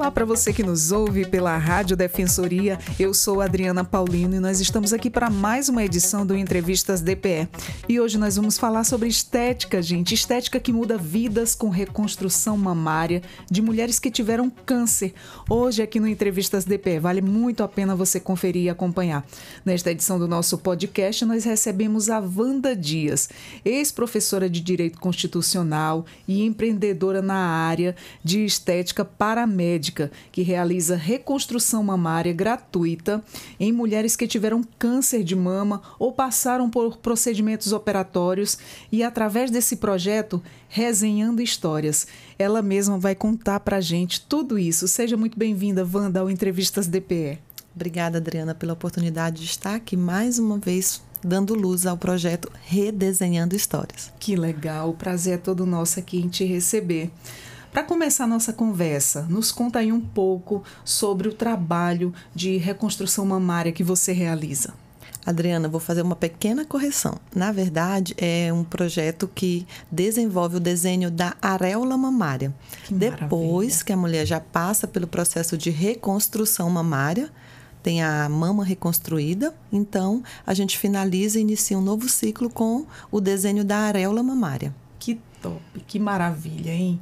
Olá para você que nos ouve pela Rádio Defensoria, eu sou Adriana Paulino e nós estamos aqui para mais uma edição do Entrevistas DPE. E hoje nós vamos falar sobre estética, gente, estética que muda vidas com reconstrução mamária de mulheres que tiveram câncer. Hoje aqui no Entrevistas DPE, vale muito a pena você conferir e acompanhar. Nesta edição do nosso podcast, nós recebemos a Wanda Dias, ex-professora de Direito Constitucional e empreendedora na área de estética paramédica, que realiza reconstrução mamária gratuita em mulheres que tiveram câncer de mama ou passaram por procedimentos operatórios e, através desse projeto, Resenhando Histórias. Ela mesma vai contar pra gente tudo isso. Seja muito bem-vinda, Wanda, ao Entrevistas DPE. Obrigada, Adriana, pela oportunidade de estar aqui mais uma vez dando luz ao projeto Redesenhando Histórias. Que legal, o prazer é todo nosso aqui em te receber. Para começar a nossa conversa, nos conta aí um pouco sobre o trabalho de reconstrução mamária que você realiza. Adriana, vou fazer uma pequena correção. Na verdade, é um projeto que desenvolve o desenho da areola mamária. Depois que a mulher já passa pelo processo de reconstrução mamária, tem a mama reconstruída, então a gente finaliza e inicia um novo ciclo com o desenho da areola mamária. Que top, que maravilha, hein?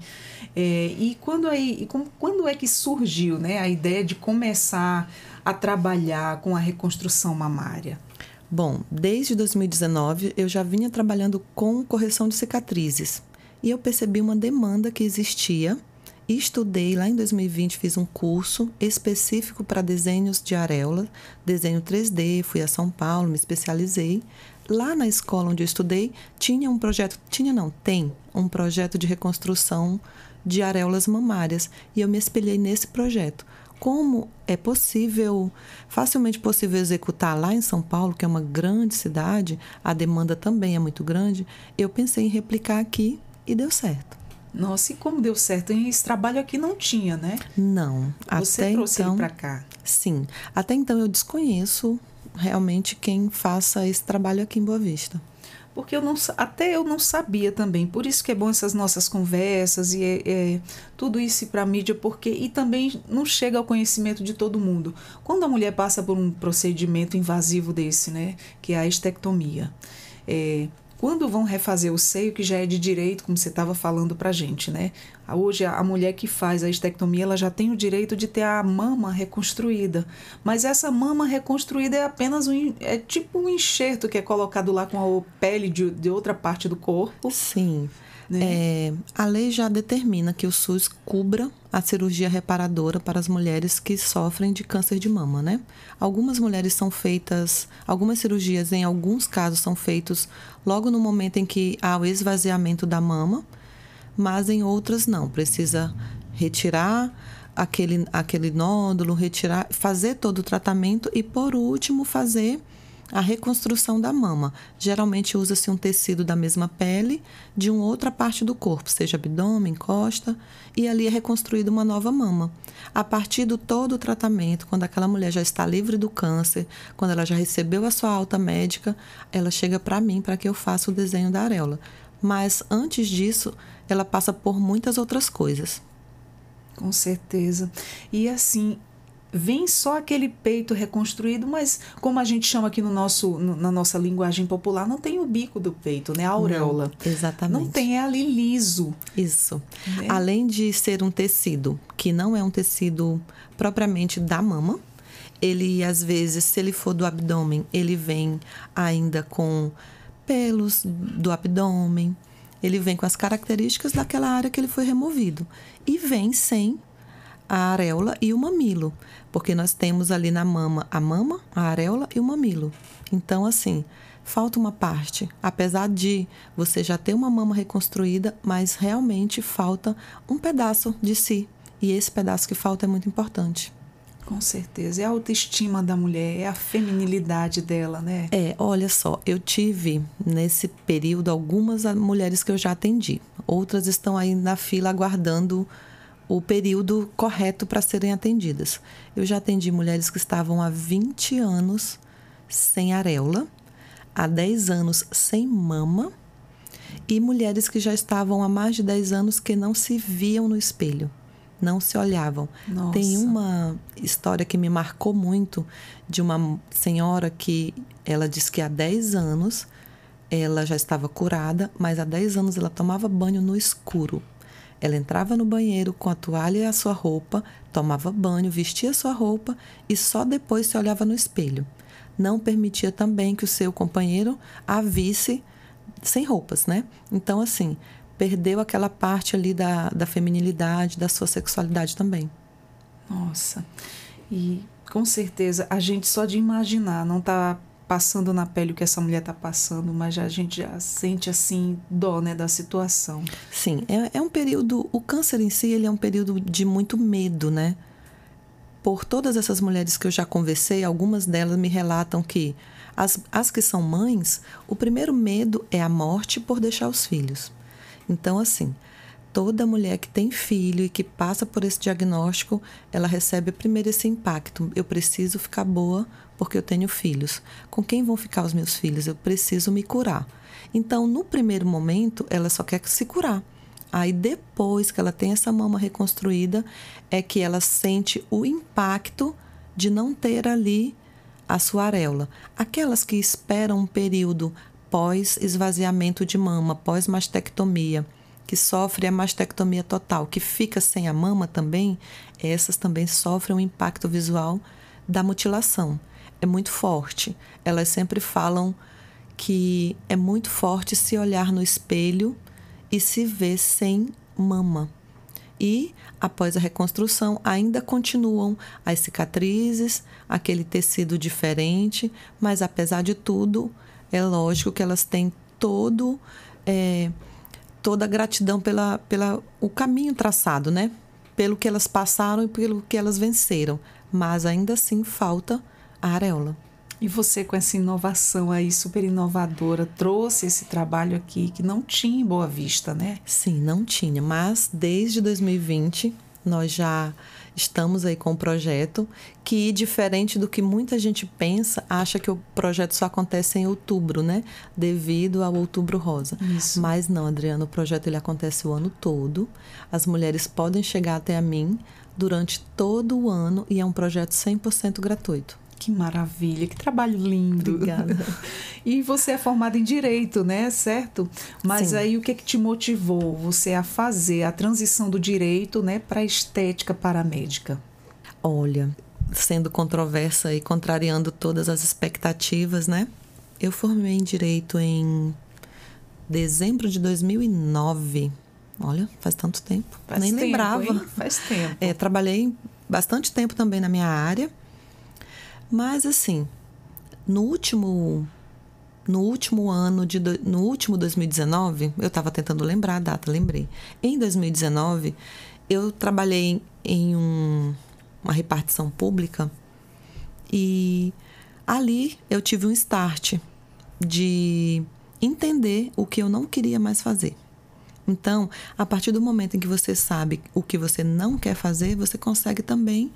E quando é que surgiu, né, a ideia de começar a trabalhar com a reconstrução mamária? Bom, desde 2019 eu já vinha trabalhando com correção de cicatrizes e eu percebi uma demanda que existia e estudei lá em 2020, fiz um curso específico para desenhos de areola, desenho 3D, fui a São Paulo, me especializei. Lá na escola onde eu estudei, tem um projeto de reconstrução de areolas mamárias e eu me espelhei nesse projeto. Como é facilmente possível executar lá em São Paulo, que é uma grande cidade, a demanda também é muito grande, eu pensei em replicar aqui e deu certo. Nossa, e como deu certo? Esse trabalho aqui não tinha, né? Não. Você trouxe ele para cá? Sim. Até então eu desconheço realmente quem faça esse trabalho aqui em Boa Vista. Porque eu não sabia também, por isso que é bom essas nossas conversas e tudo isso para a mídia, e também não chega ao conhecimento de todo mundo. Quando a mulher passa por um procedimento invasivo desse, né, que é a estectomia, quando vão refazer o seio, que já é de direito, como você estava falando pra gente, né? Hoje, a mulher que faz a estectomia, ela já tem o direito de ter a mama reconstruída. Mas essa mama reconstruída é apenas tipo um enxerto que é colocado lá com a pele de outra parte do corpo. Sim. Né? A lei já determina que o SUS cubra a cirurgia reparadora para as mulheres que sofrem de câncer de mama, né? Algumas cirurgias, em alguns casos, são feitas logo no momento em que há o esvaziamento da mama, mas em outras não. Precisa retirar aquele nódulo, fazer todo o tratamento e, por último, fazer a reconstrução da mama. Geralmente usa-se um tecido da mesma pele de uma outra parte do corpo, seja abdômen, costa, e ali é reconstruída uma nova mama. A partir do todo o tratamento, quando aquela mulher já está livre do câncer, quando ela já recebeu a sua alta médica, ela chega para mim para que eu faça o desenho da areola. Mas antes disso, ela passa por muitas outras coisas. Com certeza. E assim, vem só aquele peito reconstruído, mas como a gente chama aqui na nossa linguagem popular, não tem o bico do peito, né? A auréola. Não, exatamente. Não tem, é ali liso. Isso. Né? Além de ser um tecido que não é um tecido propriamente da mama, ele, às vezes, se ele for do abdômen, ele vem ainda com pelos do abdômen, ele vem com as características daquela área que ele foi removido. E vem sem a areola e o mamilo, porque nós temos ali na mama, a areola e o mamilo. Então, assim, falta uma parte. Apesar de você já ter uma mama reconstruída, mas realmente falta um pedaço de si. E esse pedaço que falta é muito importante. Com certeza. É a autoestima da mulher, é a feminilidade dela, né? Olha só, eu tive nesse período algumas mulheres que eu já atendi. Outras estão aí na fila aguardando o período correto para serem atendidas. Eu já atendi mulheres que estavam há 20 anos sem areola, há 10 anos sem mama e mulheres que já estavam há mais de 10 anos que não se viam no espelho. não se olhavam. Nossa. Tem uma história que me marcou muito de uma senhora que ela disse que há 10 anos ela já estava curada, mas há 10 anos ela tomava banho no escuro. Ela entrava no banheiro com a toalha e a sua roupa, tomava banho, vestia a sua roupa e só depois se olhava no espelho. Não permitia também que o seu companheiro a visse sem roupas, né? Então, assim, perdeu aquela parte ali da feminilidade, da sua sexualidade também. Nossa. E com certeza a gente só de imaginar, não tá passando na pele o que essa mulher tá passando, mas a gente já sente assim dó, né, da situação. Sim, é um período, o câncer em si, ele é um período de muito medo, né? Por todas essas mulheres que eu já conversei, algumas delas me relatam que as que são mães, o primeiro medo é a morte por deixar os filhos. Então, assim, toda mulher que tem filho e que passa por esse diagnóstico, ela recebe primeiro esse impacto. Eu preciso ficar boa porque eu tenho filhos. Com quem vão ficar os meus filhos? Eu preciso me curar. Então, no primeiro momento, ela só quer se curar. Aí, depois que ela tem essa mama reconstruída, é que ela sente o impacto de não ter ali a sua areola. Aquelas que esperam um período pós-esvaziamento de mama, pós-mastectomia, que sofre a mastectomia total, que fica sem a mama também, essas também sofrem um impacto visual da mutilação. É muito forte. Elas sempre falam que é muito forte se olhar no espelho e se ver sem mama. E, após a reconstrução, ainda continuam as cicatrizes, aquele tecido diferente, mas, apesar de tudo, é lógico que elas têm toda a gratidão pela o caminho traçado, né? Pelo que elas passaram e pelo que elas venceram. Mas, ainda assim, falta a areola. E você, com essa inovação aí, super inovadora, trouxe esse trabalho aqui que não tinha em Boa Vista, né? Sim, não tinha. Mas, desde 2020, nós já estamos aí com um projeto que, diferente do que muita gente pensa, acha que o projeto só acontece em outubro, né? Devido ao Outubro Rosa. Isso. Mas não, Adriana, o projeto ele acontece o ano todo. As mulheres podem chegar até a mim durante todo o ano e é um projeto 100% gratuito. Que maravilha, que trabalho lindo. Obrigada. E você é formada em Direito, né? Certo? Mas Sim. aí o que te motivou você a fazer a transição do Direito, né, para a estética paramédica? Olha, sendo controversa e contrariando todas as expectativas, né? Eu formei em Direito em dezembro de 2009. Olha, faz tanto tempo. Nem lembrava. Hein? Faz tempo. Trabalhei bastante tempo também na minha área. Mas, assim, no último ano, no último 2019, eu estava tentando lembrar a data, lembrei. Em 2019, eu trabalhei em uma repartição pública e ali eu tive um start de entender o que eu não queria mais fazer. Então, a partir do momento em que você sabe o que você não quer fazer, você consegue também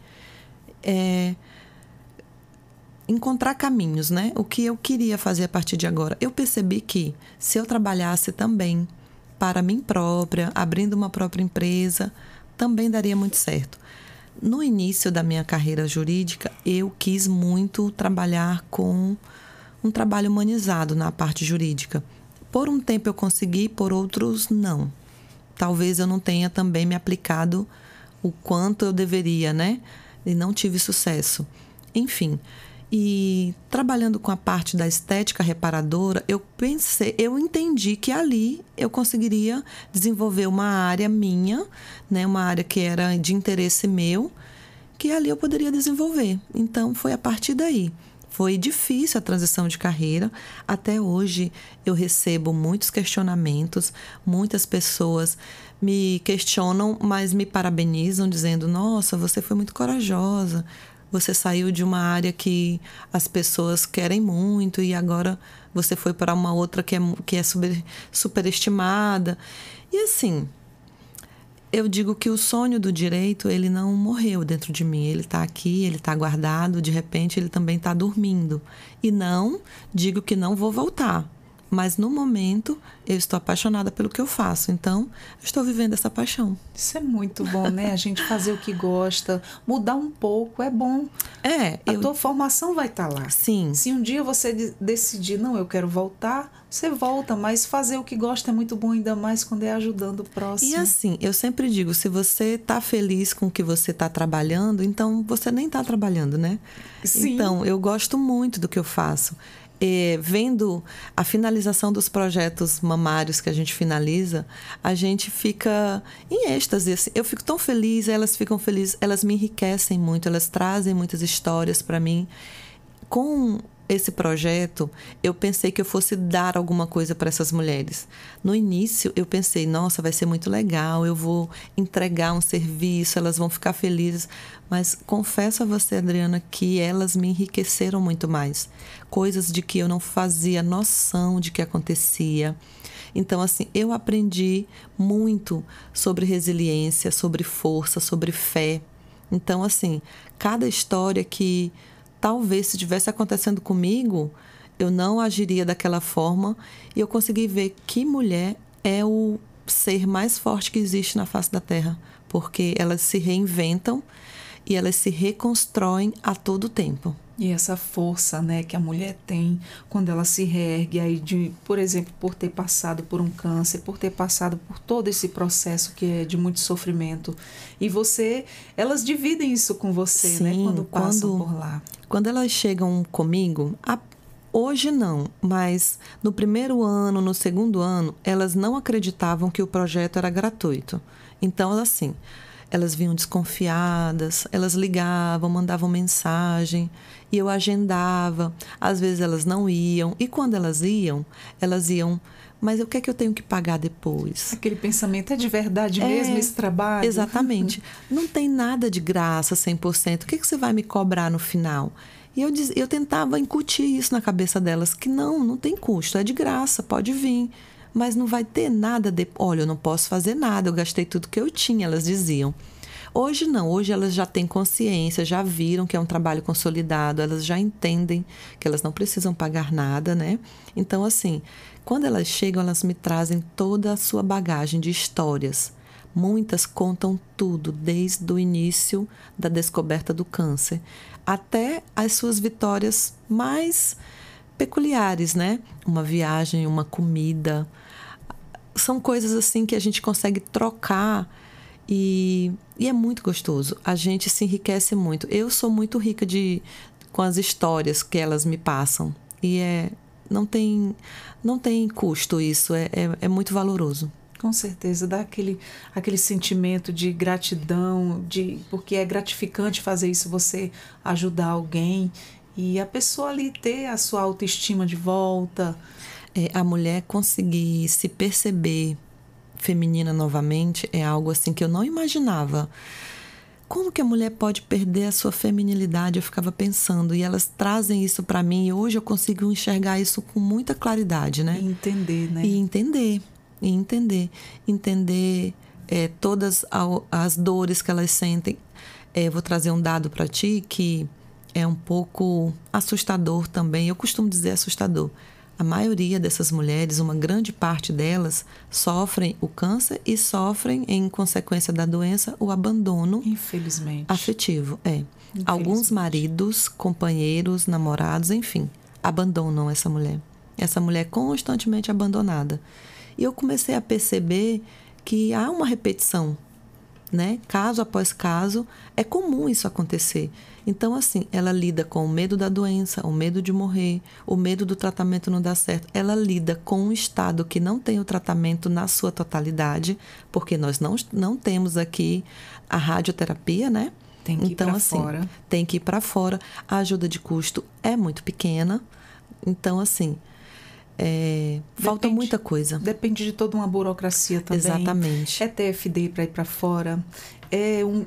encontrar caminhos, né? O que eu queria fazer a partir de agora. Eu percebi que se eu trabalhasse também para mim própria, abrindo uma própria empresa, também daria muito certo. No início da minha carreira jurídica, eu quis muito trabalhar com um trabalho humanizado na parte jurídica. Por um tempo eu consegui, por outros não. Talvez eu não tenha também me aplicado o quanto eu deveria, né? E não tive sucesso. Enfim, e trabalhando com a parte da estética reparadora, eu entendi que ali eu conseguiria desenvolver uma área minha, né, uma área que era de interesse meu, que ali eu poderia desenvolver. Então, foi a partir daí. Foi difícil a transição de carreira. Até hoje eu recebo muitos questionamentos, muitas pessoas me questionam, mas me parabenizam, dizendo: nossa, você foi muito corajosa. Você saiu de uma área que as pessoas querem muito e agora você foi para uma outra que é superestimada. E assim, eu digo que o sonho do direito, ele não morreu dentro de mim. Ele está aqui, ele está guardado, de repente ele também está dormindo. E não digo que não vou voltar. Mas no momento eu estou apaixonada pelo que eu faço. Então, eu estou vivendo essa paixão. Isso é muito bom, né? A gente fazer o que gosta, mudar um pouco é bom. A tua formação vai estar lá. Sim. Se um dia você decidir, não, eu quero voltar, você volta, mas fazer o que gosta é muito bom, ainda mais quando é ajudando o próximo. E assim, eu sempre digo, se você está feliz com o que você está trabalhando, então você nem está trabalhando, né? Sim. Então, eu gosto muito do que eu faço. Vendo a finalização dos projetos mamários que a gente finaliza, a gente fica em êxtase. Assim. Eu fico tão feliz, elas ficam felizes, elas me enriquecem muito, elas trazem muitas histórias para mim. Com esse projeto, eu pensei que eu fosse dar alguma coisa para essas mulheres. No início, eu pensei, nossa, vai ser muito legal, eu vou entregar um serviço, elas vão ficar felizes. Mas confesso a você, Adriana, que elas me enriqueceram muito mais. Coisas de que eu não fazia noção de que acontecia. Então, assim, eu aprendi muito sobre resiliência, sobre força, sobre fé. Então, assim, cada história que talvez se estivesse acontecendo comigo, eu não agiria daquela forma. E eu consegui ver que mulher é o ser mais forte que existe na face da Terra. Porque elas se reinventam e elas se reconstroem a todo tempo. E essa força, né, que a mulher tem quando ela se reergue aí por exemplo, por ter passado por um câncer, por ter passado por todo esse processo que é de muito sofrimento. E elas dividem isso com você, sim, né, quando passam por lá. Quando elas chegam comigo, hoje não, mas no primeiro ano, no segundo ano, elas não acreditavam que o projeto era gratuito. Então, assim, elas vinham desconfiadas, elas ligavam, mandavam mensagem e eu agendava. Às vezes elas não iam e quando elas iam, mas o que é que eu tenho que pagar depois? Aquele pensamento, é de verdade mesmo esse trabalho? Exatamente. Não tem nada de graça 100%. O que você vai me cobrar no final? E eu tentava incutir isso na cabeça delas, que não tem custo, é de graça, pode vir. Mas não vai ter nada olha, eu não posso fazer nada, eu gastei tudo que eu tinha, elas diziam. Hoje não, hoje elas já têm consciência, já viram que é um trabalho consolidado, elas já entendem que elas não precisam pagar nada, né? Então, assim, quando elas chegam, elas me trazem toda a sua bagagem de histórias. Muitas contam tudo, desde o início da descoberta do câncer, até as suas vitórias mais peculiares, né? Uma viagem, uma comida. São coisas assim que a gente consegue trocar e é muito gostoso. A gente se enriquece muito. Eu sou muito rica com as histórias que elas me passam. E não tem custo isso, é muito valoroso. Com certeza, dá aquele sentimento de gratidão, porque é gratificante fazer isso, você ajudar alguém e a pessoa ali ter a sua autoestima de volta. A mulher conseguir se perceber feminina novamente é algo assim que eu não imaginava. Como que a mulher pode perder a sua feminilidade? Eu ficava pensando, e elas trazem isso para mim e hoje eu consigo enxergar isso com muita claridade, né? E entender, né? Entender todas as dores que elas sentem. Vou trazer um dado para ti que é um pouco assustador também. Eu costumo dizer assustador. A maioria dessas mulheres, uma grande parte delas, sofrem o câncer e sofrem, em consequência da doença, o abandono afetivo. Alguns maridos, companheiros, namorados, enfim, abandonam essa mulher. Essa mulher é constantemente abandonada. E eu comecei a perceber que há uma repetição, né? Caso após caso, é comum isso acontecer. Então, assim, ela lida com o medo da doença, o medo de morrer, o medo do tratamento não dar certo. Ela lida com um estado que não tem o tratamento na sua totalidade, porque nós não temos aqui a radioterapia, né? Tem que ir para fora. Tem que ir para fora. A ajuda de custo é muito pequena. Então, assim, falta muita coisa. Depende de toda uma burocracia também. Exatamente. É TFD para ir para fora,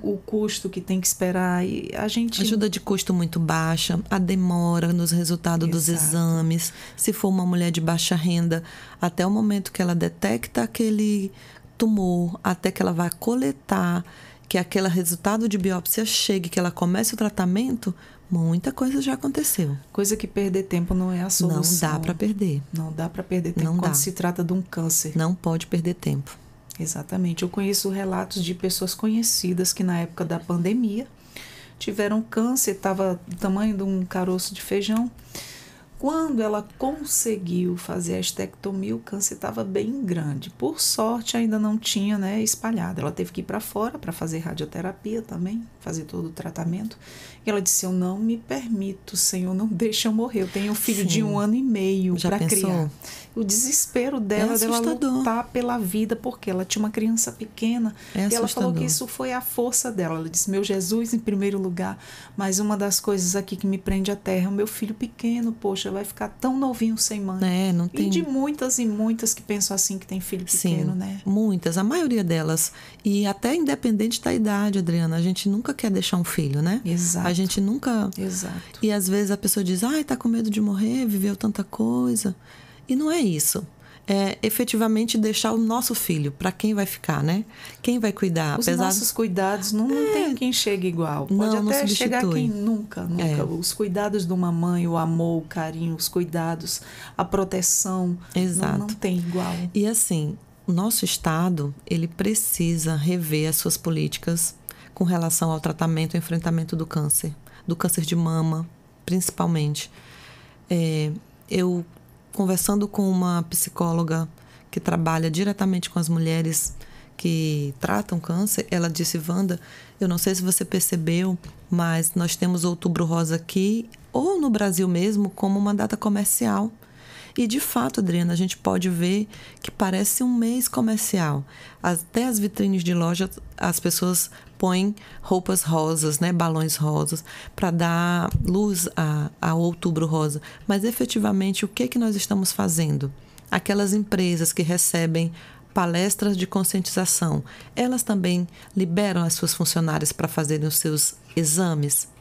o custo que tem que esperar. E a gente... Ajuda de custo muito baixa, a demora nos resultados dos exames. Se for uma mulher de baixa renda, até o momento que ela detecta aquele tumor, até que ela vai coletar que aquele resultado de biópsia chegue, que ela comece o tratamento, muita coisa já aconteceu. Coisa que perder tempo não é a solução. Não dá para perder. Não dá para perder tempo quando se trata de um câncer. Não pode perder tempo. Exatamente. Eu conheço relatos de pessoas conhecidas que na época da pandemia tiveram câncer, estava do tamanho de um caroço de feijão. Quando ela conseguiu fazer a estectomia, o câncer estava bem grande. Por sorte, ainda não tinha, né, espalhado. Ela teve que ir para fora para fazer radioterapia também, fazer todo o tratamento. E ela disse, eu não me permito, Senhor, não deixa eu morrer. Eu tenho um filho de 1 ano e meio para criar. O desespero dela, dela lutar pela vida, porque ela tinha uma criança pequena. E ela falou que isso foi a força dela. Ela disse, meu Jesus em primeiro lugar, mas uma das coisas aqui que me prende à terra é o meu filho pequeno, poxa, vai ficar tão novinho sem mãe. Não tem... E de muitas e muitas que pensam assim, que tem filho pequeno, né? Muitas, a maioria delas. E até independente da idade, Adriana, a gente nunca quer deixar um filho, né? Exato. A gente nunca... Exato. E às vezes a pessoa diz, tá com medo de morrer, viveu tanta coisa. E não é isso. É efetivamente deixar o nosso filho, para quem vai ficar, né? Quem vai cuidar? Os nossos cuidados, não tem quem chegue igual. Pode até chegar quem nunca. Os cuidados de uma mãe, o amor, o carinho, os cuidados, a proteção, não tem igual. E assim, o nosso Estado, ele precisa rever as suas políticas com relação ao tratamento e enfrentamento do câncer de mama, principalmente. Eu conversando com uma psicóloga que trabalha diretamente com as mulheres que tratam câncer, ela disse, Wanda, eu não sei se você percebeu, mas nós temos Outubro Rosa aqui, ou no Brasil mesmo, como uma data comercial. E, de fato, Adriana, a gente pode ver que parece um mês comercial. Até as vitrines de loja, as pessoas põem roupas rosas, né, balões rosas, para dar luz ao Outubro Rosa. Mas, efetivamente, o que nós estamos fazendo? Aquelas empresas que recebem palestras de conscientização, elas também liberam as suas funcionárias para fazerem os seus exames?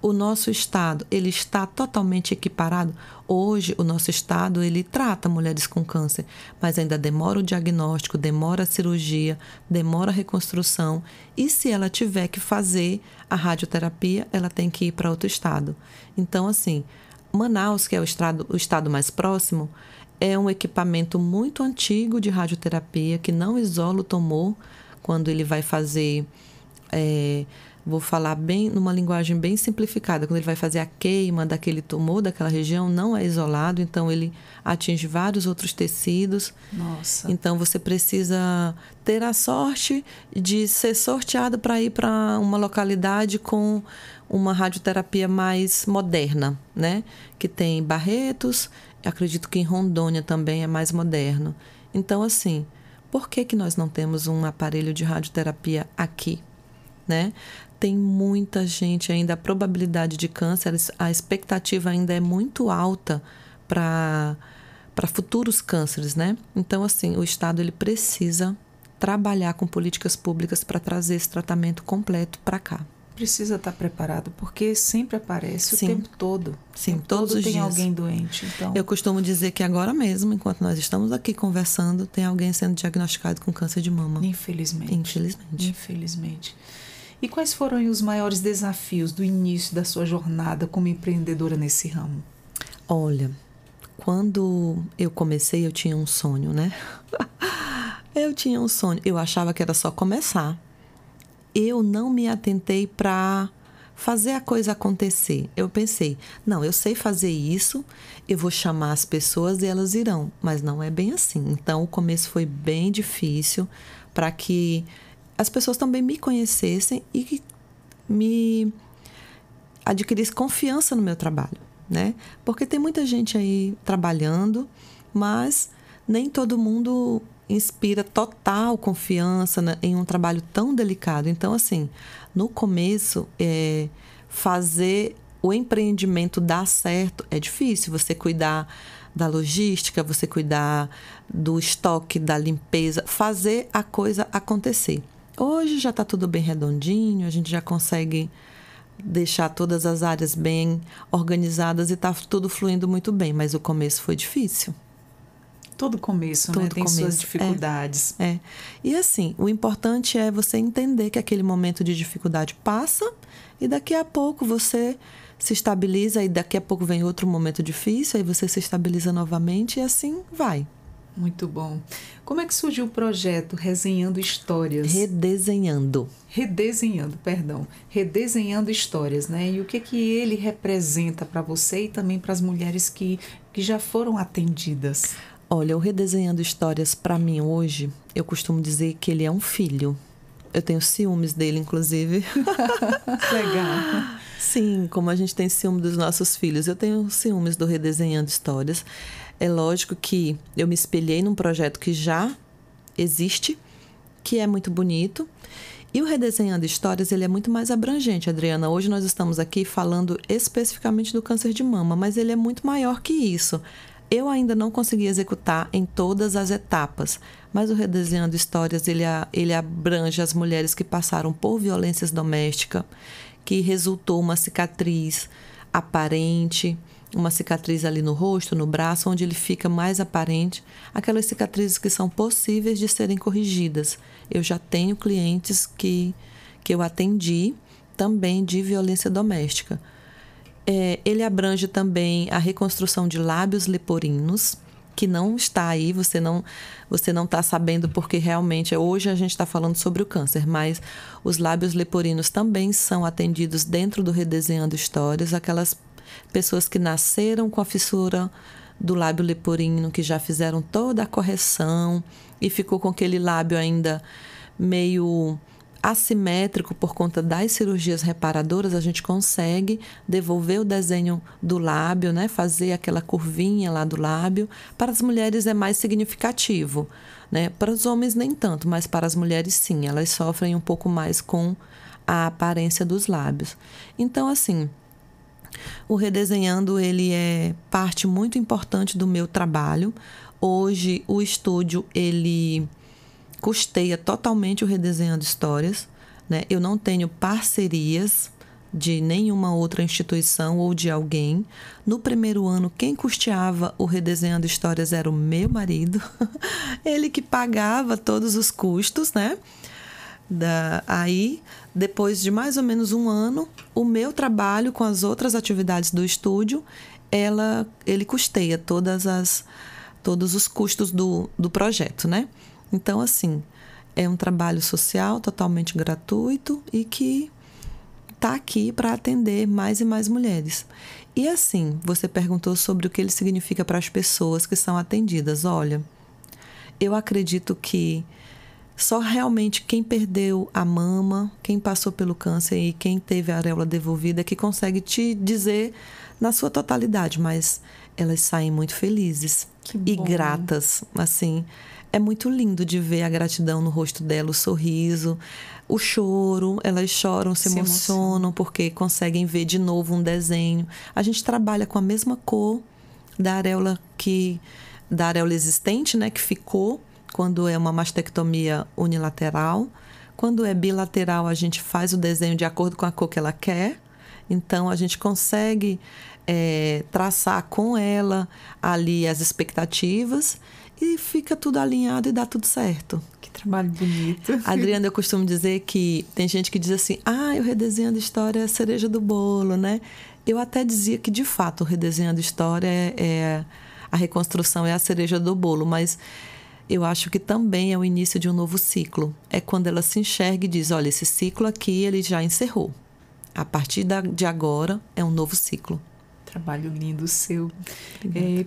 O nosso Estado, ele está totalmente equiparado. Hoje, o nosso Estado, ele trata mulheres com câncer, mas ainda demora o diagnóstico, demora a cirurgia, demora a reconstrução. E se ela tiver que fazer a radioterapia, ela tem que ir para outro estado. Então, assim, Manaus, que é o estado mais próximo, é um equipamento muito antigo de radioterapia, que não isola o tumor quando ele vai fazer... Vou falar bem numa linguagem bem simplificada. Quando ele vai fazer a queima daquele tumor, daquela região, não é isolado, então ele atinge vários outros tecidos. Nossa. Então você precisa ter a sorte de ser sorteado para ir para uma localidade com uma radioterapia mais moderna, né? Que tem Barretos, acredito que em Rondônia também é mais moderno. Então, assim, por que nós não temos um aparelho de radioterapia aqui, né? Tem muita gente ainda, a probabilidade de câncer, a expectativa ainda é muito alta para futuros cânceres, né? Então, assim, o Estado ele precisa trabalhar com políticas públicas para trazer esse tratamento completo para cá. Precisa estar preparado, porque sempre aparece o tempo todo. Sim, todos os dias. Tem alguém doente. Então... Eu costumo dizer que agora mesmo, enquanto nós estamos aqui conversando, tem alguém sendo diagnosticado com câncer de mama. Infelizmente. Infelizmente. E quais foram os maiores desafios do início da sua jornada como empreendedora nesse ramo? Olha, quando eu comecei, eu tinha um sonho, né? Eu tinha um sonho. Eu achava que era só começar. Eu não me atentei para fazer a coisa acontecer. Eu pensei, não, eu sei fazer isso, eu vou chamar as pessoas e elas irão. Mas não é bem assim. Então, o começo foi bem difícil para que as pessoas também me conhecessem e que me adquirissem confiança no meu trabalho, né? Porque tem muita gente aí trabalhando, mas nem todo mundo inspira total confiança em um trabalho tão delicado. Então, assim, no começo, fazer o empreendimento dar certo é difícil. Você cuidar da logística, você cuidar do estoque, da limpeza, fazer a coisa acontecer. Hoje já está tudo bem redondinho, a gente já consegue deixar todas as áreas bem organizadas e está tudo fluindo muito bem, mas o começo foi difícil. Todo começo, Todo né? Tem começo, suas dificuldades. E assim, o importante é você entender que aquele momento de dificuldade passa e daqui a pouco você se estabiliza e daqui a pouco vem outro momento difícil, aí você se estabiliza novamente e assim vai. Muito bom. Como é que surgiu o projeto Resenhando Histórias? Redesenhando, perdão. Redesenhando Histórias, né? E o que ele representa para você e também para as mulheres que já foram atendidas? Olha, o Redesenhando Histórias, para mim hoje, eu costumo dizer que ele é um filho. Eu tenho ciúmes dele, inclusive. Legal. Sim, como a gente tem ciúme dos nossos filhos, eu tenho ciúmes do Redesenhando Histórias. É lógico que eu me espelhei num projeto que já existe, que é muito bonito. E o Redesenhando Histórias, ele é muito mais abrangente, Adriana. Hoje nós estamos aqui falando especificamente do câncer de mama, mas ele é muito maior que isso. Eu ainda não consegui executar em todas as etapas, mas o Redesenhando Histórias, ele abrange as mulheres que passaram por violências domésticas, que resultou uma cicatriz aparente, uma cicatriz ali no rosto, no braço, onde ele fica mais aparente, aquelas cicatrizes que são possíveis de serem corrigidas. Eu já tenho clientes que eu atendi também de violência doméstica. Ele abrange também a reconstrução de lábios leporinos, que não está aí, você não está sabendo porque realmente hoje a gente está falando sobre o câncer, mas os lábios leporinos também são atendidos dentro do Redesenhando Histórias, aquelas pessoas que nasceram com a fissura do lábio leporino, que já fizeram toda a correção e ficou com aquele lábio ainda meio assimétrico por conta das cirurgias reparadoras, a gente consegue devolver o desenho do lábio, né? Fazer aquela curvinha lá do lábio. Para as mulheres é mais significativo, né? Para os homens nem tanto, mas para as mulheres sim, elas sofrem um pouco mais com a aparência dos lábios. Então, assim, o Redesenhando, ele é parte muito importante do meu trabalho. Hoje, o estúdio, ele custeia totalmente o Redesenhando Histórias, né? Eu não tenho parcerias de nenhuma outra instituição ou de alguém. No primeiro ano, quem custeava o Redesenhando Histórias era o meu marido. Ele que pagava todos os custos, né? Aí, depois de mais ou menos um ano, o meu trabalho com as outras atividades do estúdio, ele custeia todos os custos do projeto, né? Então, assim, é um trabalho social totalmente gratuito e que está aqui para atender mais e mais mulheres. E assim, você perguntou sobre o que ele significa para as pessoas que são atendidas. Olha, eu acredito que só realmente quem perdeu a mama, quem passou pelo câncer e quem teve a areola devolvida que consegue te dizer na sua totalidade, mas elas saem muito felizes e gratas, assim. É muito lindo de ver a gratidão no rosto dela, o sorriso, o choro. Elas choram, se emocionam porque conseguem ver de novo um desenho. A gente trabalha com a mesma cor da areola existente, né, que ficou quando é uma mastectomia unilateral. Quando é bilateral, a gente faz o desenho de acordo com a cor que ela quer. Então, a gente consegue traçar com ela ali as expectativas e fica tudo alinhado e dá tudo certo. Que trabalho bonito. Adriana, eu costumo dizer que tem gente que diz assim, o Redesenhando História é a cereja do bolo, né? Eu até dizia que, de fato, o Redesenhando História a reconstrução é a cereja do bolo, mas eu acho que também é o início de um novo ciclo. É quando ela se enxerga e diz, olha, esse ciclo aqui, ele já encerrou. A partir de agora, é um novo ciclo. Trabalho lindo seu.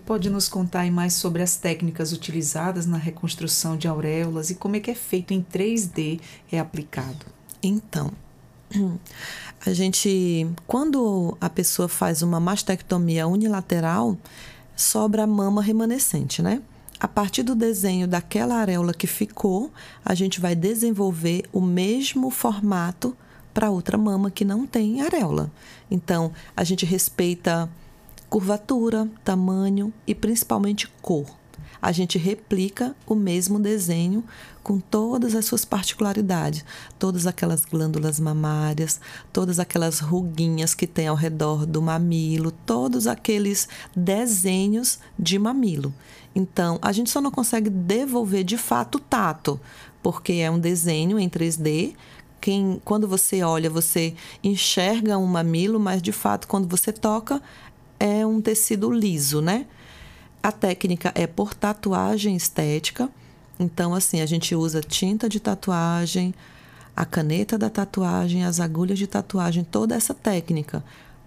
Pode nos contar aí mais sobre as técnicas utilizadas na reconstrução de auréolas e como é que é feito em 3D, é aplicado? Então, quando a pessoa faz uma mastectomia unilateral, sobra a mama remanescente, né? A partir do desenho daquela areola que ficou, a gente vai desenvolver o mesmo formato para outra mama que não tem areola. Então, a gente respeita curvatura, tamanho e principalmente cor. A gente replica o mesmo desenho com todas as suas particularidades. Todas aquelas glândulas mamárias, todas aquelas ruguinhas que tem ao redor do mamilo, todos aqueles desenhos de mamilo. Então, a gente só não consegue devolver de fato o tato, porque é um desenho em 3D. Quando você olha, você enxerga um mamilo, mas de fato, quando você toca, é um tecido liso, né? A técnica é por tatuagem estética. Então, assim, a gente usa tinta de tatuagem, a caneta da tatuagem, as agulhas de tatuagem, toda essa técnica.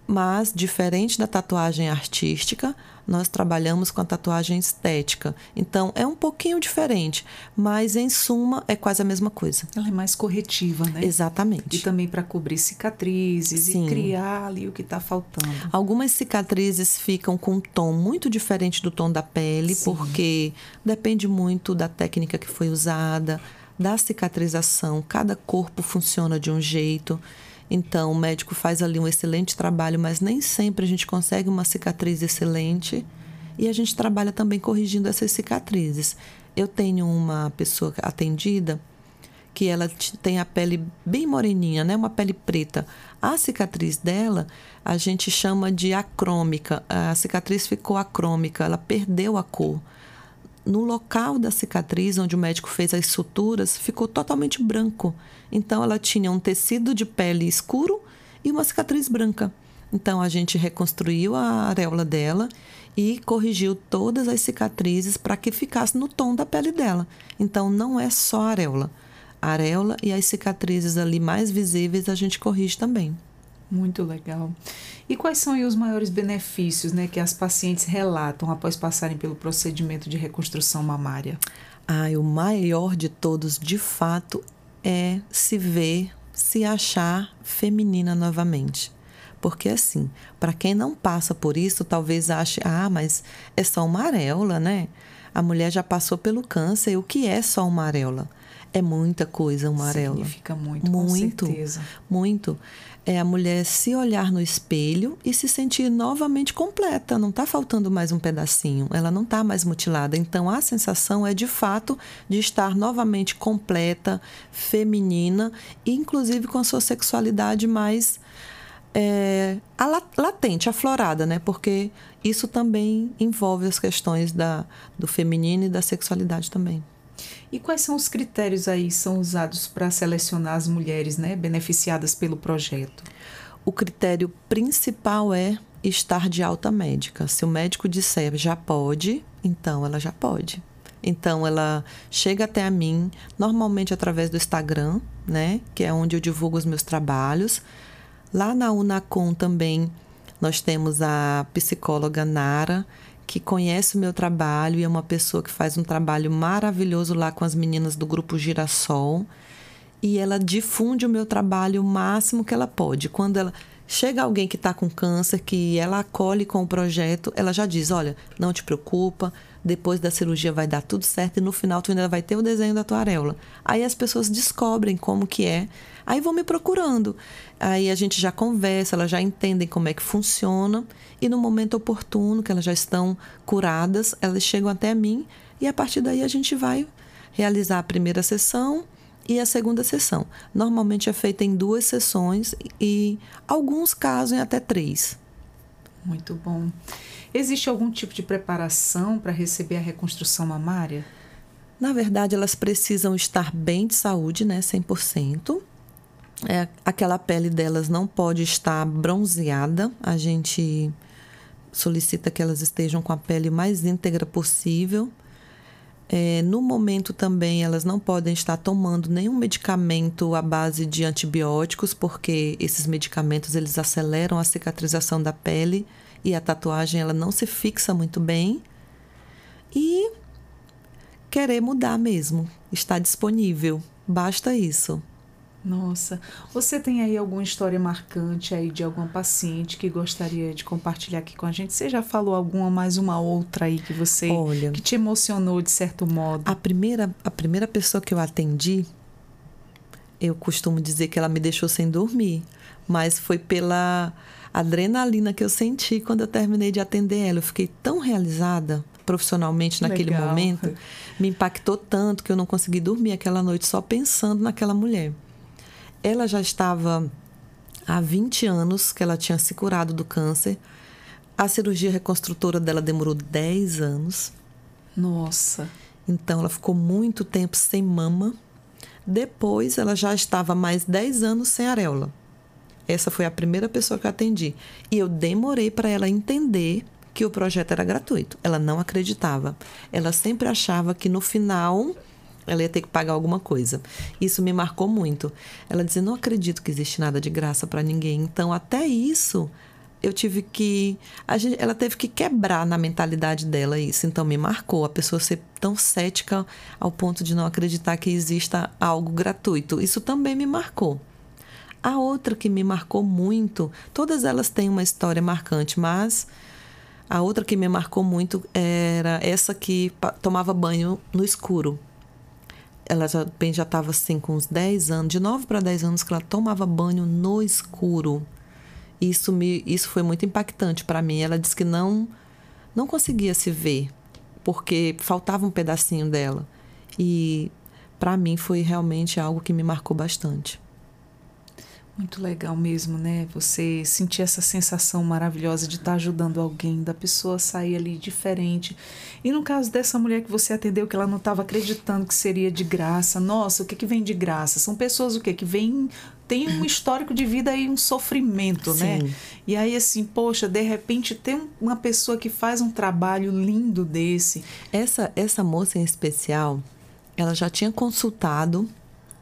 Mas, diferente da tatuagem artística, nós trabalhamos com a tatuagem estética. Então, é um pouquinho diferente, mas, em suma, é quase a mesma coisa. Ela é mais corretiva, né? Exatamente. E também para cobrir cicatrizes. Sim. E criar ali o que está faltando. Algumas cicatrizes ficam com um tom muito diferente do tom da pele, sim, porque depende muito da técnica que foi usada, da cicatrização. Cada corpo funciona de um jeito. Então, o médico faz ali um excelente trabalho, mas nem sempre a gente consegue uma cicatriz excelente. E a gente trabalha também corrigindo essas cicatrizes. Eu tenho uma pessoa atendida que ela tem a pele bem moreninha, né? Uma pele preta. A cicatriz dela, a gente chama de acrômica. A cicatriz ficou acrômica, ela perdeu a cor. No local da cicatriz, onde o médico fez as suturas, ficou totalmente branco. Então, ela tinha um tecido de pele escuro e uma cicatriz branca. Então, a gente reconstruiu a areola dela e corrigiu todas as cicatrizes para que ficasse no tom da pele dela. Então, não é só a areola. A areola e as cicatrizes ali mais visíveis a gente corrige também. Muito legal. E quais são aí os maiores benefícios, né, que as pacientes relatam após passarem pelo procedimento de reconstrução mamária? O maior de todos, de fato, é se ver, se achar feminina novamente. Porque, assim, para quem não passa por isso, talvez ache, mas é só uma areola, né? A mulher já passou pelo câncer, e o que é só uma areola? É muita coisa uma areola. Significa muito, com certeza. Muito. É a mulher se olhar no espelho e se sentir novamente completa. Não está faltando mais um pedacinho. Ela não está mais mutilada. Então, a sensação é, de fato, de estar novamente completa, feminina, e inclusive com a sua sexualidade mais latente, aflorada, né? Porque isso também envolve as questões do feminino e da sexualidade também. E quais são os critérios aí que são usados para selecionar as mulheres, né, beneficiadas pelo projeto? O critério principal é estar de alta médica. Se o médico disser já pode, então ela já pode. Então ela chega até a mim, normalmente através do Instagram, né, que é onde eu divulgo os meus trabalhos. Lá na Unacom também nós temos a psicóloga Nara, que conhece o meu trabalho e é uma pessoa que faz um trabalho maravilhoso lá com as meninas do Grupo Girassol. E ela difunde o meu trabalho o máximo que ela pode. Quando ela chega alguém que está com câncer, que ela acolhe com o projeto, ela já diz, olha, não te preocupa, depois da cirurgia vai dar tudo certo e no final tu ainda vai ter o desenho da tua areola. Aí as pessoas descobrem como que é, aí vão me procurando. Aí a gente já conversa, elas já entendem como é que funciona e no momento oportuno, que elas já estão curadas, elas chegam até mim e a partir daí a gente vai realizar a primeira sessão e a segunda sessão. Normalmente é feita em 2 sessões e alguns casos em até 3. Muito bom. Existe algum tipo de preparação para receber a reconstrução mamária? Na verdade, elas precisam estar bem de saúde, né? 100%. Aquela pele delas não pode estar bronzeada. A gente solicita que elas estejam com a pele mais íntegra possível. No momento também elas não podem estar tomando nenhum medicamento à base de antibióticos, porque esses medicamentos eles aceleram a cicatrização da pele e a tatuagem ela não se fixa muito bem. E querer mudar mesmo, está disponível, basta isso. Nossa, você tem aí alguma história marcante aí de alguma paciente que gostaria de compartilhar aqui com a gente? Você já falou alguma, mais uma outra aí que você, que te emocionou de certo modo? A primeira pessoa que eu atendi, eu costumo dizer que ela me deixou sem dormir, mas foi pela adrenalina que eu senti quando eu terminei de atender ela. Eu fiquei tão realizada, profissionalmente naquele Legal. momento, me impactou tanto que eu não consegui dormir aquela noite só pensando naquela mulher. Ela já estava há 20 anos que ela tinha se curado do câncer. A cirurgia reconstrutora dela demorou 10 anos. Nossa. Então, ela ficou muito tempo sem mama. Depois, ela já estava mais 10 anos sem areola. Essa foi a primeira pessoa que eu atendi. E eu demorei para ela entender que o projeto era gratuito. Ela não acreditava. Ela sempre achava que no final ela ia ter que pagar alguma coisa. Isso me marcou muito. Ela dizia, não acredito que existe nada de graça para ninguém. Então, até isso, eu tive que... ela teve que quebrar na mentalidade dela isso. Então, me marcou. A pessoa ser tão cética ao ponto de não acreditar que exista algo gratuito. Isso também me marcou. A outra que me marcou muito, todas elas têm uma história marcante, mas a outra que me marcou muito era essa que tomava banho no escuro. Ela já estava assim com uns 10 anos, de 9 para 10 anos que ela tomava banho no escuro. Isso foi muito impactante para mim. Ela disse que não conseguia se ver, porque faltava um pedacinho dela. E para mim foi realmente algo que me marcou bastante. Muito legal mesmo, né? Você sentir essa sensação maravilhosa de estar ajudando alguém, da pessoa sair ali diferente. E no caso dessa mulher que você atendeu, que ela não estava acreditando que seria de graça. Nossa, o que vem de graça? São pessoas que vêm, tem um histórico de vida e um sofrimento, Sim. né? E aí assim, poxa, de repente tem uma pessoa que faz um trabalho lindo desse. Essa moça em especial, ela já tinha consultado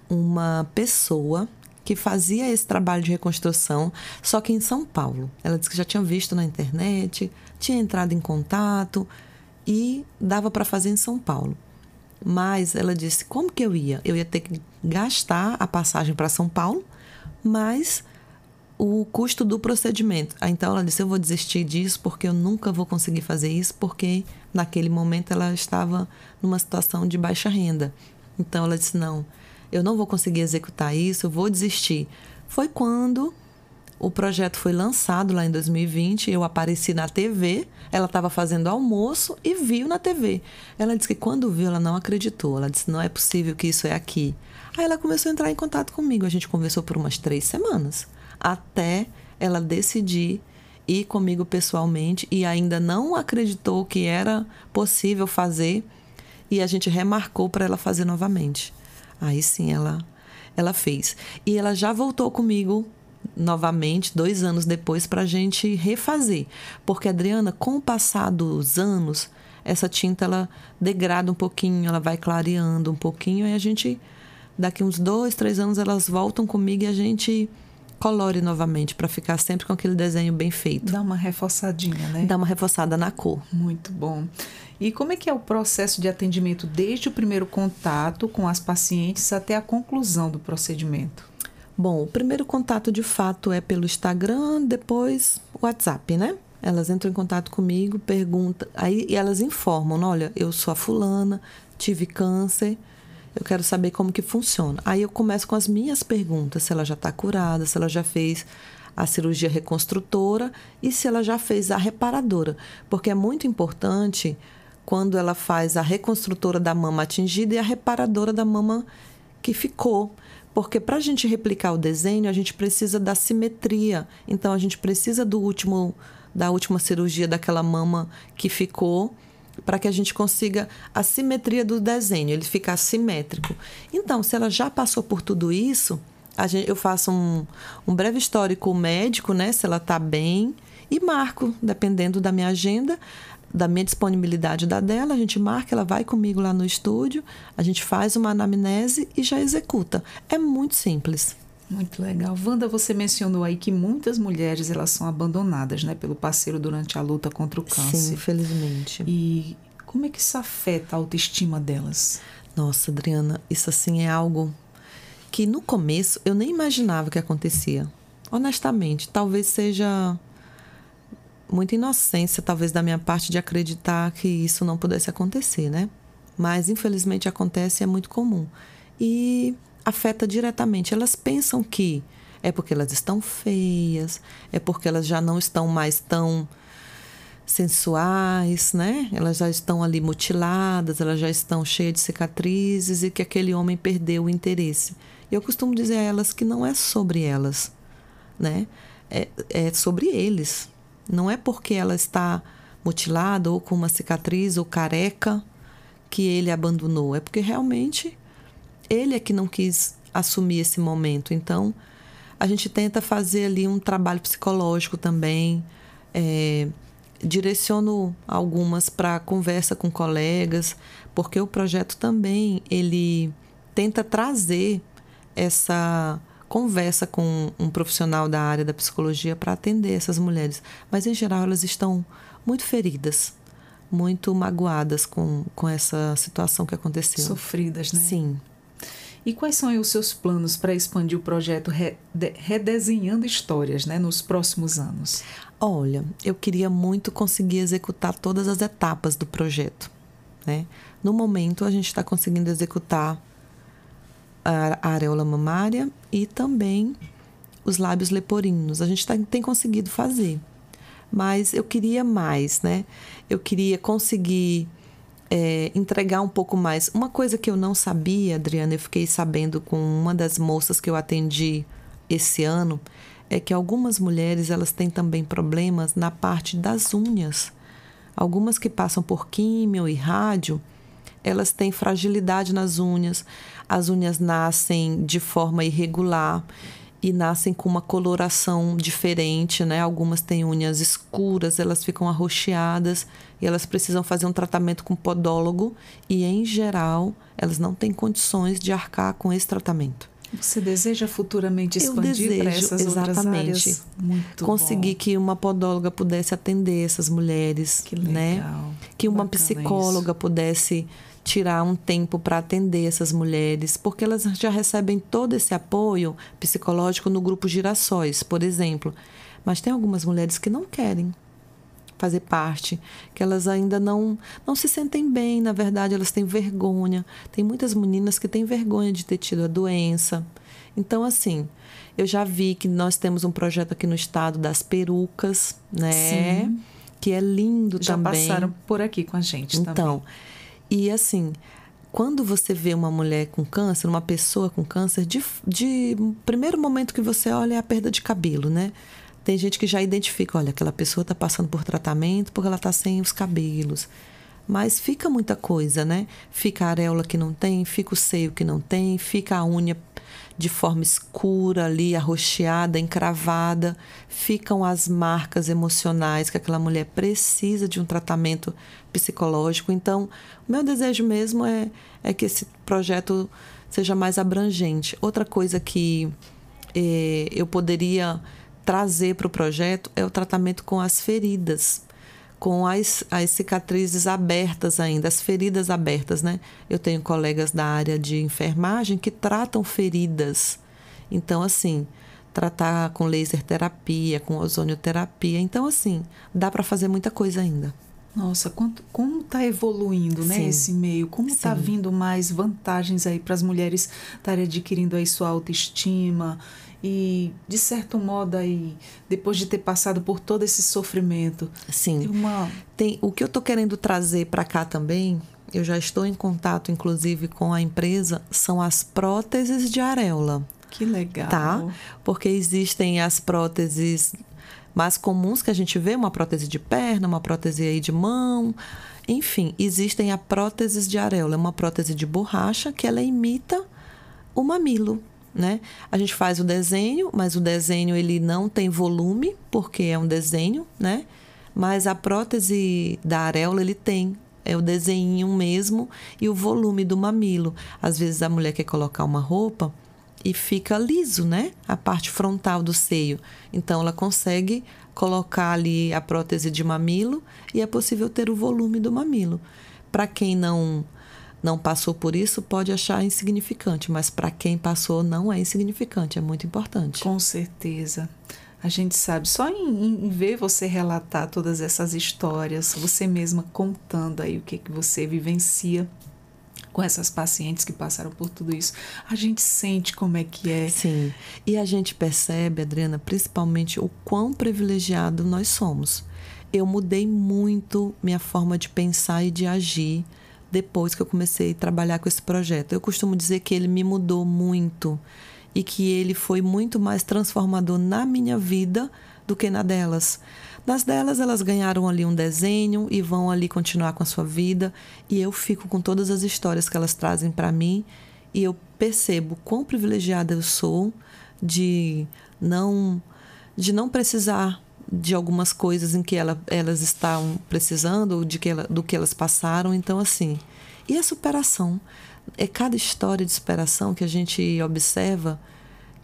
uma pessoa que fazia esse trabalho de reconstrução, só que em São Paulo. Ela disse que já tinha visto na internet, tinha entrado em contato e dava para fazer em São Paulo. Mas ela disse, como que eu ia? Eu ia ter que gastar a passagem para São Paulo, mas o custo do procedimento. Então ela disse, eu vou desistir disso porque eu nunca vou conseguir fazer isso, porque naquele momento ela estava numa situação de baixa renda. Então ela disse, não, eu não vou conseguir executar isso, eu vou desistir. Foi quando o projeto foi lançado lá em 2020, eu apareci na TV, ela estava fazendo almoço e viu na TV. Ela disse que quando viu, ela não acreditou. Ela disse, não é possível que isso é aqui. Aí ela começou a entrar em contato comigo. A gente conversou por umas 3 semanas, até ela decidir ir comigo pessoalmente e ainda não acreditou que era possível fazer e a gente remarcou para ela fazer novamente. Aí sim, ela fez. E ela já voltou comigo novamente, 2 anos depois, para a gente refazer. Porque, Adriana, com o passar dos anos, essa tinta, ela degrada um pouquinho, ela vai clareando um pouquinho, e a gente, daqui uns 2, 3 anos, elas voltam comigo e a gente colore novamente, para ficar sempre com aquele desenho bem feito. Dá uma reforçadinha, né? Dá uma reforçada na cor. Muito bom. E como é que é o processo de atendimento desde o primeiro contato com as pacientes até a conclusão do procedimento? Bom, o primeiro contato de fato é pelo Instagram, depois o WhatsApp, né? Elas entram em contato comigo, perguntam, aí elas informam, olha, eu sou a fulana, tive câncer, eu quero saber como que funciona. Aí eu começo com as minhas perguntas, se ela já está curada, se ela já fez a cirurgia reconstrutora e se ela já fez a reparadora, porque é muito importante quando ela faz a reconstrutora da mama atingida e a reparadora da mama que ficou. Porque para a gente replicar o desenho, a gente precisa da simetria. Então, a gente precisa da última cirurgia daquela mama que ficou, para que a gente consiga a simetria do desenho, ele ficar simétrico. Então, se ela já passou por tudo isso, eu faço um breve histórico médico, né, se ela está bem, e marco, dependendo da minha agenda, da minha disponibilidade da dela, a gente marca, ela vai comigo lá no estúdio, a gente faz uma anamnese e já executa. É muito simples. Muito legal. Wanda, você mencionou aí que muitas mulheres elas são abandonadas, né, pelo parceiro durante a luta contra o câncer. Sim, infelizmente. E como é que isso afeta a autoestima delas? Nossa, Adriana, isso assim é algo que no começo eu nem imaginava que acontecia. Honestamente, talvez seja muita inocência, talvez, da minha parte de acreditar que isso não pudesse acontecer, né? Mas, infelizmente, acontece e é muito comum. E afeta diretamente. Elas pensam que é porque elas estão feias, é porque elas já não estão mais tão sensuais, né? Elas já estão ali mutiladas, elas já estão cheias de cicatrizes e que aquele homem perdeu o interesse. Eu costumo dizer a elas que não é sobre elas, né? É sobre eles. Não é porque ela está mutilada ou com uma cicatriz ou careca que ele abandonou. É porque realmente ele é que não quis assumir esse momento. Então, a gente tenta fazer ali um trabalho psicológico também. Direciono algumas para conversa com colegas, porque o projeto também ele tenta trazer essa conversa com um profissional da área da psicologia para atender essas mulheres. Mas, em geral, elas estão muito feridas, muito magoadas com essa situação que aconteceu. Sofridas, né? Sim. E quais são aí os seus planos para expandir o projeto Redesenhando Histórias, né, nos próximos anos? Olha, eu queria muito conseguir executar todas as etapas do projeto, né? No momento, a gente está conseguindo executar a areola mamária e também os lábios leporinos. A gente tem conseguido fazer, mas eu queria mais, né? Eu queria conseguir entregar um pouco mais. Uma coisa que eu não sabia, Adriana, eu fiquei sabendo com uma das moças que eu atendi esse ano, é que algumas mulheres elas têm também problemas na parte das unhas. Algumas que passam por químio e rádio, elas têm fragilidade nas unhas. As unhas nascem de forma irregular e nascem com uma coloração diferente, né? Algumas têm unhas escuras, elas ficam arroxeadas e elas precisam fazer um tratamento com podólogo e, em geral, elas não têm condições de arcar com esse tratamento. Você deseja futuramente expandir para essas outras áreas? Muito conseguir que uma podóloga pudesse atender essas mulheres, que legal, né? Que uma psicóloga pudesse tirar um tempo para atender essas mulheres, porque elas já recebem todo esse apoio psicológico no grupo Girassóis, por exemplo. Mas tem algumas mulheres que não querem fazer parte, que elas ainda não se sentem bem, na verdade, elas têm vergonha. Tem muitas meninas que têm vergonha de ter tido a doença. Então, assim, eu já vi que nós temos um projeto aqui no estado das perucas, né? Sim. Que é lindo já também. Já passaram por aqui com a gente também. Então, e assim, quando você vê uma mulher com câncer, uma pessoa com câncer, de primeiro momento que você olha é a perda de cabelo, né? Tem gente que já identifica, olha, aquela pessoa está passando por tratamento porque ela está sem os cabelos. Mas fica muita coisa, né? Fica a areola que não tem, fica o seio que não tem, fica a unha de forma escura ali, arroxeada, encravada. Ficam as marcas emocionais que aquela mulher precisa de um tratamento psicológico. Então, o meu desejo mesmo é que esse projeto seja mais abrangente. Outra coisa que eu poderia trazer para o projeto é o tratamento com as feridas, com as cicatrizes abertas ainda, as feridas abertas, né? Eu tenho colegas da área de enfermagem que tratam feridas. Então, assim, tratar com laser terapia, com ozonioterapia. Então, assim, dá para fazer muita coisa ainda. Nossa, como está evoluindo, né, esse meio? Como está vindo mais vantagens aí para as mulheres estarem adquirindo aí sua autoestima? E, de certo modo, aí, depois de ter passado por todo esse sofrimento... Sim. O que eu estou querendo trazer para cá também, eu já estou em contato, inclusive, com a empresa, são as próteses de areola. Que legal. Tá? Porque existem as próteses mais comuns que a gente vê, uma prótese de perna, uma prótese aí de mão... Enfim, existem a próteses de areola, é uma prótese de borracha que ela imita o mamilo. Né? A gente faz o desenho, mas o desenho ele não tem volume, porque é um desenho, né? Mas a prótese da areola ele tem, é o desenho mesmo e o volume do mamilo. Às vezes a mulher quer colocar uma roupa e fica liso, né? A parte frontal do seio. Então ela consegue colocar ali a prótese de mamilo e é possível ter o volume do mamilo. Para quem não passou por isso, pode achar insignificante, mas para quem passou não é insignificante, é muito importante. Com certeza. A gente sabe, só em ver você relatar todas essas histórias, você mesma contando aí o que você vivencia com essas pacientes que passaram por tudo isso, a gente sente como é que é. Sim, e a gente percebe, Adriana, principalmente o quão privilegiado nós somos. eu mudei muito minha forma de pensar e de agir depois que eu comecei a trabalhar com esse projeto. Eu costumo dizer que ele me mudou muito e que ele foi muito mais transformador na minha vida do que na delas. Nas delas, elas ganharam ali um desenho e vão ali continuar com a sua vida, e eu fico com todas as histórias que elas trazem para mim, e eu percebo quão privilegiada eu sou de não precisar de algumas coisas em que elas estão precisando, ou do que elas passaram. Então, assim, e a superação? É cada história de superação que a gente observa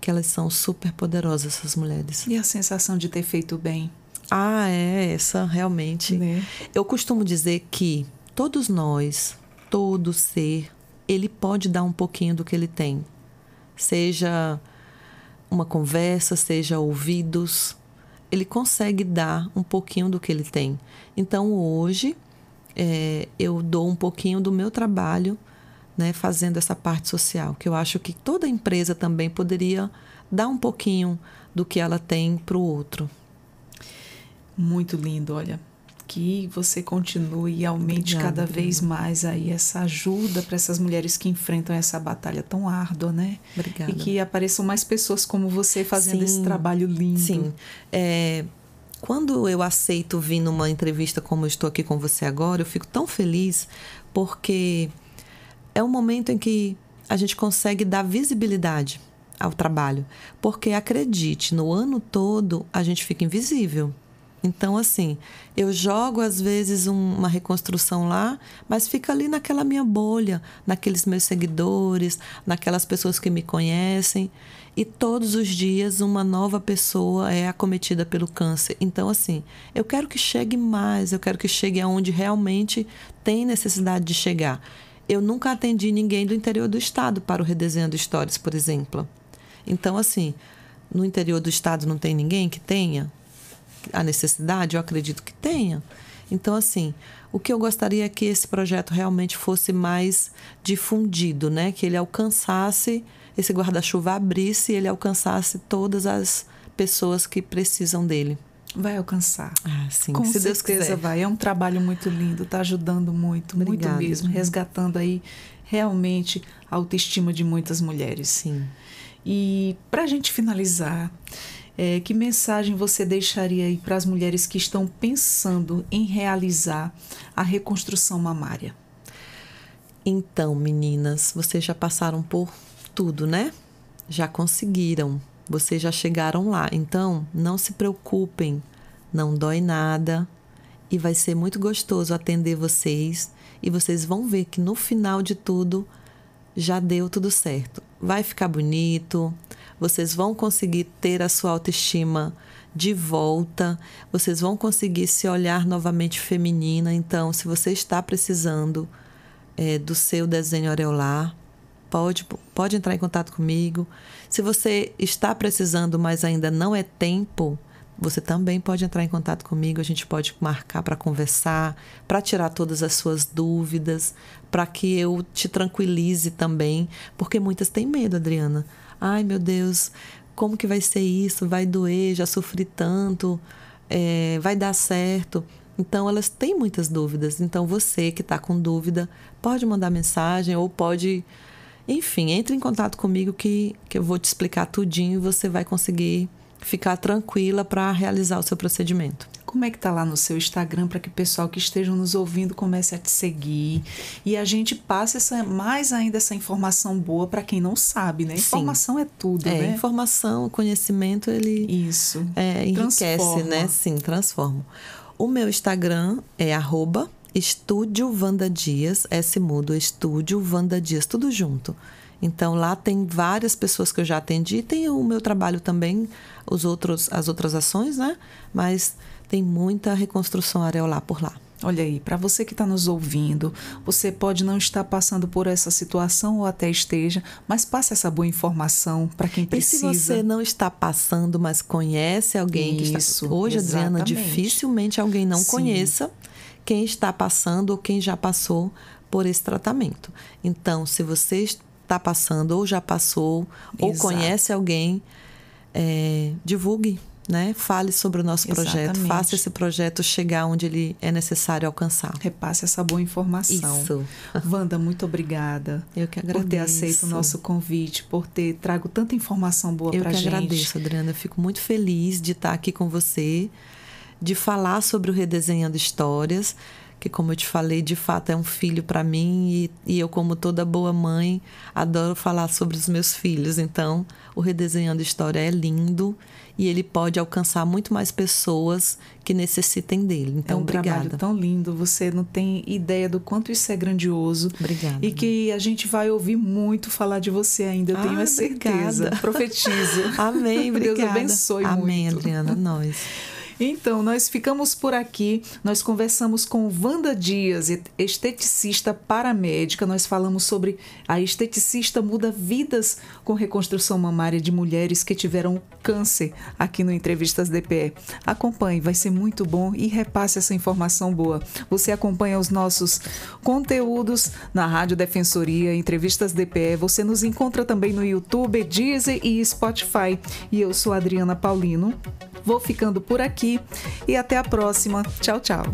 que elas são super poderosas, essas mulheres. E a sensação de ter feito bem? É essa, realmente. Né? Eu costumo dizer que todos nós, todo ser, ele pode dar um pouquinho do que ele tem. Seja uma conversa, seja ouvidos, ele consegue dar um pouquinho do que ele tem. Então, hoje, eu dou um pouquinho do meu trabalho, né, fazendo essa parte social, que eu acho que toda empresa também poderia dar um pouquinho do que ela tem para o outro. Muito lindo, olha, que você continue e aumente cada vez mais aí essa ajuda para essas mulheres que enfrentam essa batalha tão árdua, né? Obrigada. E que apareçam mais pessoas como você fazendo esse trabalho lindo. Sim. Quando eu aceito vir numa entrevista como eu estou aqui com você agora, eu fico tão feliz, porque é um momento em que a gente consegue dar visibilidade ao trabalho. Porque, acredite, no ano todo a gente fica invisível. Então, assim, eu jogo às vezes uma reconstrução lá, mas fica ali naquela minha bolha, naqueles meus seguidores, naquelas pessoas que me conhecem. E todos os dias uma nova pessoa é acometida pelo câncer. Então, assim, eu quero que chegue mais, eu quero que chegue aonde realmente tem necessidade de chegar. Eu nunca atendi ninguém do interior do estado para o Redesenhando Histórias, por exemplo. Então, assim, no interior do estado não tem ninguém que tenha a necessidade? Eu acredito que tenha. Então, assim, o que eu gostaria é que esse projeto realmente fosse mais difundido, né? Que ele alcançasse, esse guarda-chuva abrisse e ele alcançasse todas as pessoas que precisam dele. Vai alcançar. Sim, com se Deus certeza quiser. vai. É um trabalho muito lindo, está ajudando muito, Obrigada. muito mesmo, resgatando aí realmente a autoestima de muitas mulheres. Sim. E para a gente finalizar, que mensagem você deixaria aí para as mulheres que estão pensando em realizar a reconstrução mamária? Então, meninas, vocês já passaram por tudo, né? Já conseguiram. Vocês já chegaram lá. Então, não se preocupem. Não dói nada. E vai ser muito gostoso atender vocês. E vocês vão ver que no final de tudo, já deu tudo certo. Vai ficar bonito. Vocês vão conseguir ter a sua autoestima de volta. Vocês vão conseguir se olhar novamente feminina. Então, se você está precisando do seu desenho areolar, pode entrar em contato comigo. Se você está precisando, mas ainda não é tempo, você também pode entrar em contato comigo. A gente pode marcar para conversar, para tirar todas as suas dúvidas, para que eu te tranquilize também, porque muitas têm medo, Adriana. Ai, meu Deus, como que vai ser isso? Vai doer, já sofri tanto, vai dar certo? Então, elas têm muitas dúvidas. Então, você que está com dúvida, pode mandar mensagem ou pode... Enfim, entre em contato comigo que eu vou te explicar tudinho e você vai conseguir ficar tranquila para realizar o seu procedimento. Como é que tá lá no seu Instagram para que o pessoal que estejam nos ouvindo comece a te seguir e a gente passe mais ainda essa informação boa para quem não sabe, né? Informação é tudo, né? Informação, conhecimento, ele enriquece, transforma. Né? Sim, transforma. O meu Instagram é @Estúdio Wanda Dias, mudo, Estúdio Wanda Dias, tudo junto. Então, lá tem várias pessoas que eu já atendi, tem o meu trabalho também, as outras ações, né? Mas tem muita reconstrução areolar por lá. Olha aí, para você que está nos ouvindo, você pode não estar passando por essa situação ou até esteja, mas passe essa boa informação para quem precisa. E se você não está passando, mas conhece alguém que está... Hoje, Adriana, dificilmente alguém não conheça quem está passando ou quem já passou por esse tratamento. Então, se você está passando ou já passou ou conhece alguém, divulgue. né? Fale sobre o nosso projeto, Exatamente. faça esse projeto chegar onde ele é necessário alcançar. Repasse essa boa informação. Isso. Wanda, muito obrigada. Eu que agradeço. Por ter aceito o nosso convite, por ter trago tanta informação boa pra gente. Eu que agradeço, Adriana. Eu fico muito feliz de estar aqui com você, de falar sobre o Redesenhando Histórias, que, como eu te falei, de fato é um filho para mim e eu, como toda boa mãe, adoro falar sobre os meus filhos. Então, o Redesenhando História é lindo e ele pode alcançar muito mais pessoas que necessitem dele. Então, obrigada. É um trabalho tão lindo, você não tem ideia do quanto isso é grandioso. Obrigada. E que a gente vai ouvir muito falar de você ainda, eu tenho a certeza. Obrigada. Brofetizo. Amém, obrigada. Deus abençoe muito. Amém, Adriana, nós. Então, nós ficamos por aqui, nós conversamos com Wanda Dias, esteticista paramédica, nós falamos sobre a esteticista muda vidas com reconstrução mamária de mulheres que tiveram câncer aqui no Entrevistas DPE. Acompanhe, vai ser muito bom e repasse essa informação boa. Você acompanha os nossos conteúdos na Rádio Defensoria, Entrevistas DPE, você nos encontra também no YouTube, Deezer e Spotify. E eu sou Adriana Paulino, vou ficando por aqui e até a próxima. Tchau, tchau.